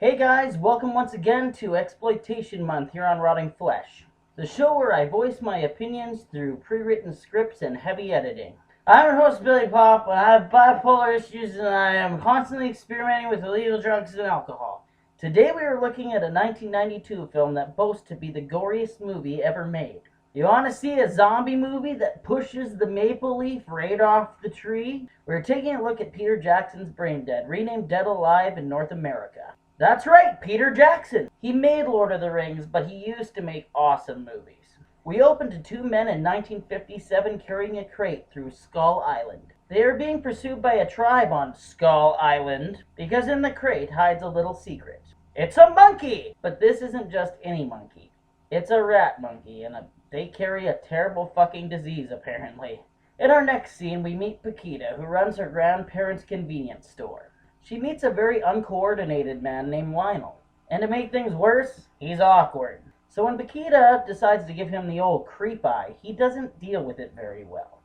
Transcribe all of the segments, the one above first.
Hey guys, welcome once again to Exploitation Month here on Rotting Flesh, the show where I voice my opinions through pre-written scripts and heavy editing. I'm your host Billy Pop, and I have bipolar issues and I am constantly experimenting with illegal drugs and alcohol. Today we are looking at a 1992 film that boasts to be the goriest movie ever made. You want to see a zombie movie that pushes the maple leaf right off the tree? We're taking a look at Peter Jackson's Brain Dead, renamed Dead Alive in North America. That's right, Peter Jackson! He made Lord of the Rings, but he used to make awesome movies. We open to two men in 1957 carrying a crate through Skull Island. They are being pursued by a tribe on Skull Island because in the crate hides a little secret. It's a monkey! But this isn't just any monkey. It's a rat monkey, and they carry a terrible fucking disease, apparently. In our next scene, we meet Paquita, who runs her grandparents' convenience store. She meets a very uncoordinated man named Lionel. And to make things worse, he's awkward. So when Paquita decides to give him the old creep eye, he doesn't deal with it very well.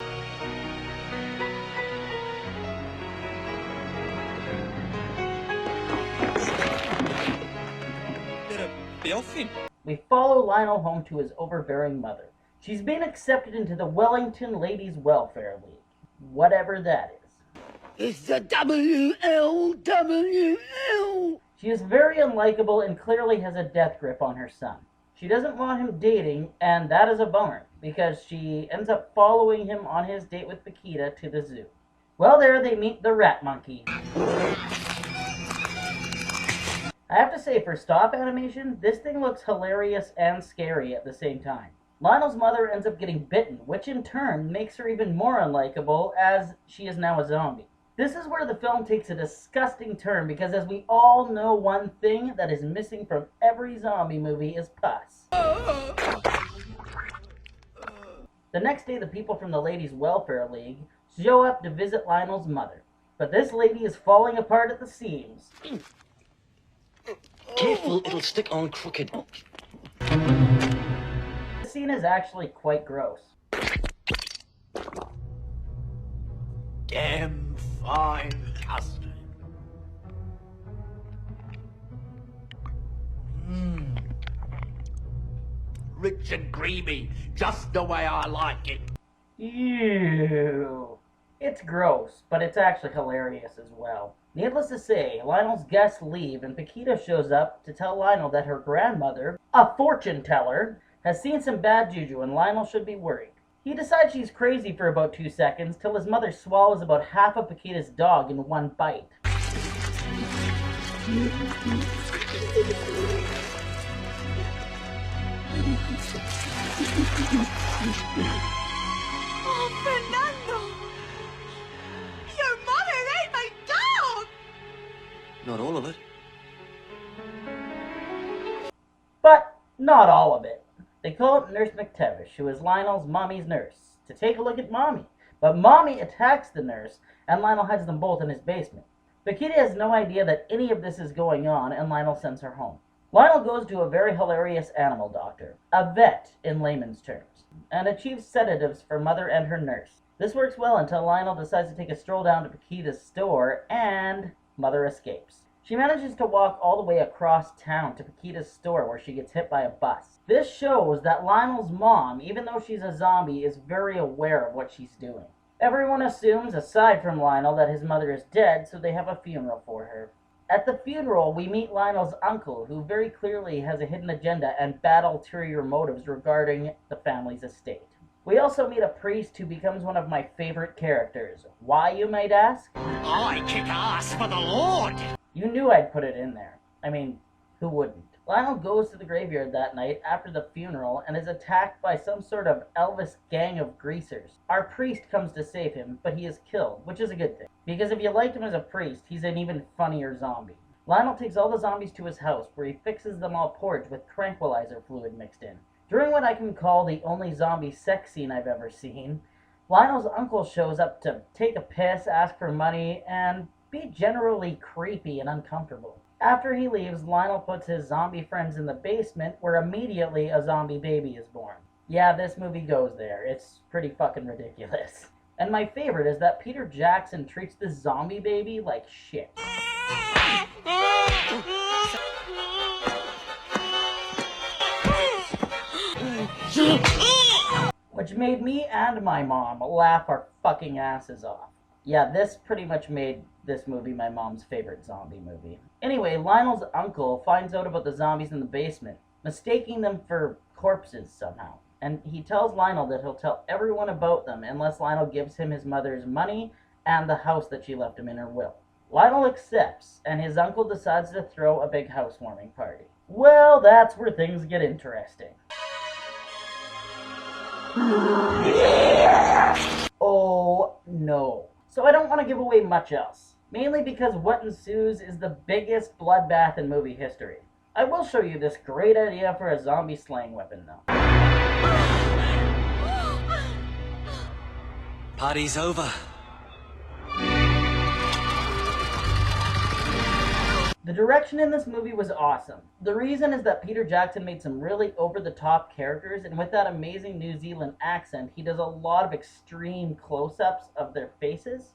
We follow Lionel home to his overbearing mother. She's been accepted into the Wellington Ladies Welfare League, whatever that is. It's the WLWL. She is very unlikable and clearly has a death grip on her son. She doesn't want him dating, and that is a bummer, because she ends up following him on his date with Paquita to the zoo. Well, there they meet the rat monkey. I have to say, for stop animation, this thing looks hilarious and scary at the same time. Lionel's mother ends up getting bitten, which in turn makes her even more unlikable, as she is now a zombie. This is where the film takes a disgusting turn, because as we all know, one thing that is missing from every zombie movie is pus. The next day, the people from the Ladies' Welfare League show up to visit Lionel's mother. But this lady is falling apart at the seams. Careful, it'll stick on crooked. The scene is actually quite gross. Damn fine custard. Rich and creamy, just the way I like it. Ew. It's gross, but it's actually hilarious as well. Needless to say, Lionel's guests leave and Paquita shows up to tell Lionel that her grandmother, a fortune teller, has seen some bad juju and Lionel should be worried. He decides she's crazy for about 2 seconds till his mother swallows about half of Paquita's dog in one bite. Oh, Fernando! Your mother ate my dog! Not all of it. But not all of it. They call up Nurse McTavish, who is Lionel's mommy's nurse, to take a look at Mommy. But Mommy attacks the nurse, and Lionel hides them both in his basement. Paquita has no idea that any of this is going on, and Lionel sends her home. Lionel goes to a very hilarious animal doctor, a vet in layman's terms, and achieves sedatives for Mother and her nurse. This works well until Lionel decides to take a stroll down to Paquita's store, and Mother escapes. She manages to walk all the way across town to Paquita's store where she gets hit by a bus. This shows that Lionel's mom, even though she's a zombie, is very aware of what she's doing. Everyone assumes, aside from Lionel, that his mother is dead, so they have a funeral for her. At the funeral, we meet Lionel's uncle, who very clearly has a hidden agenda and bad ulterior motives regarding the family's estate. We also meet a priest who becomes one of my favorite characters. Why, you might ask? I kick ass for the Lord! You knew I'd put it in there. I mean, who wouldn't? Lionel goes to the graveyard that night after the funeral and is attacked by some sort of Elvis gang of greasers. Our priest comes to save him, but he is killed, which is a good thing. Because if you liked him as a priest, he's an even funnier zombie. Lionel takes all the zombies to his house, where he fixes them all porridge with tranquilizer fluid mixed in. During what I can call the only zombie sex scene I've ever seen, Lionel's uncle shows up to take a piss, ask for money, and be generally creepy and uncomfortable. After he leaves, Lionel puts his zombie friends in the basement, where immediately a zombie baby is born. Yeah, this movie goes there. It's pretty fucking ridiculous. And my favorite is that Peter Jackson treats this zombie baby like shit. made me and my mom laugh our fucking asses off. Yeah, this pretty much made this movie my mom's favorite zombie movie. Anyway, Lionel's uncle finds out about the zombies in the basement, mistaking them for corpses somehow. And he tells Lionel that he'll tell everyone about them unless Lionel gives him his mother's money and the house that she left him in her will. Lionel accepts, and his uncle decides to throw a big housewarming party. Well, that's where things get interesting. Oh no. So I don't want to give away much else, mainly because what ensues is the biggest bloodbath in movie history. I will show you this great idea for a zombie slaying weapon though. Party's over. The direction in this movie was awesome. The reason is that Peter Jackson made some really over-the-top characters, and with that amazing New Zealand accent, he does a lot of extreme close-ups of their faces,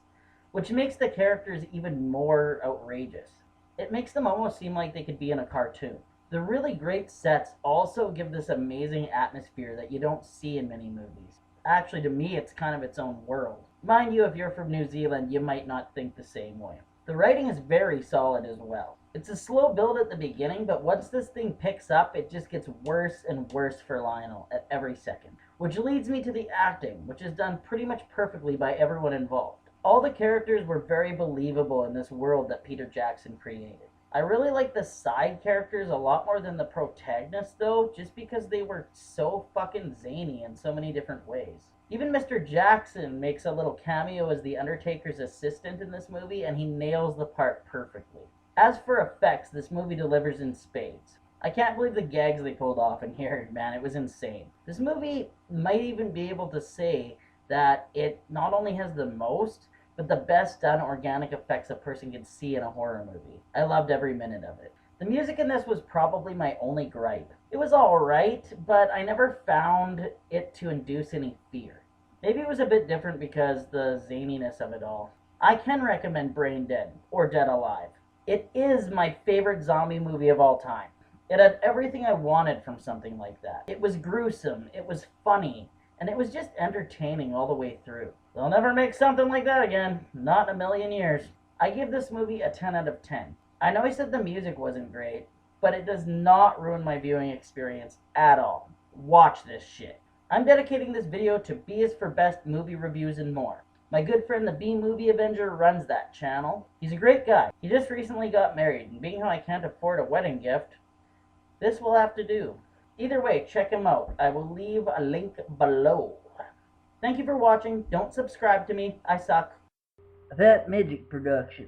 which makes the characters even more outrageous. It makes them almost seem like they could be in a cartoon. The really great sets also give this amazing atmosphere that you don't see in many movies. Actually, to me, it's kind of its own world. Mind you, if you're from New Zealand, you might not think the same way. The writing is very solid as well. It's a slow build at the beginning, but once this thing picks up, it just gets worse and worse for Lionel at every second. Which leads me to the acting, which is done pretty much perfectly by everyone involved. All the characters were very believable in this world that Peter Jackson created. I really like the side characters a lot more than the protagonists though, just because they were so fucking zany in so many different ways. Even Mr. Jackson makes a little cameo as the Undertaker's assistant in this movie, and he nails the part perfectly. As for effects, this movie delivers in spades. I can't believe the gags they pulled off in here, man, it was insane. This movie might even be able to say that it not only has the most, but the best done organic effects a person can see in a horror movie. I loved every minute of it. The music in this was probably my only gripe. It was alright, but I never found it to induce any fear. Maybe it was a bit different because the zaniness of it all. I can recommend Brain Dead, or Dead Alive. It is my favorite zombie movie of all time. It had everything I wanted from something like that. It was gruesome, it was funny, and it was just entertaining all the way through. They'll never make something like that again. Not in a million years. I give this movie a 10 out of 10. I know I said the music wasn't great, but it does not ruin my viewing experience at all. Watch this shit. I'm dedicating this video to B is for Best movie reviews and more. My good friend the B Movie Avenger runs that channel. He's a great guy. He just recently got married, and being how I can't afford a wedding gift, this will have to do. Either way, check him out. I will leave a link below. Thank you for watching. Don't subscribe to me. I suck. That Magic Production.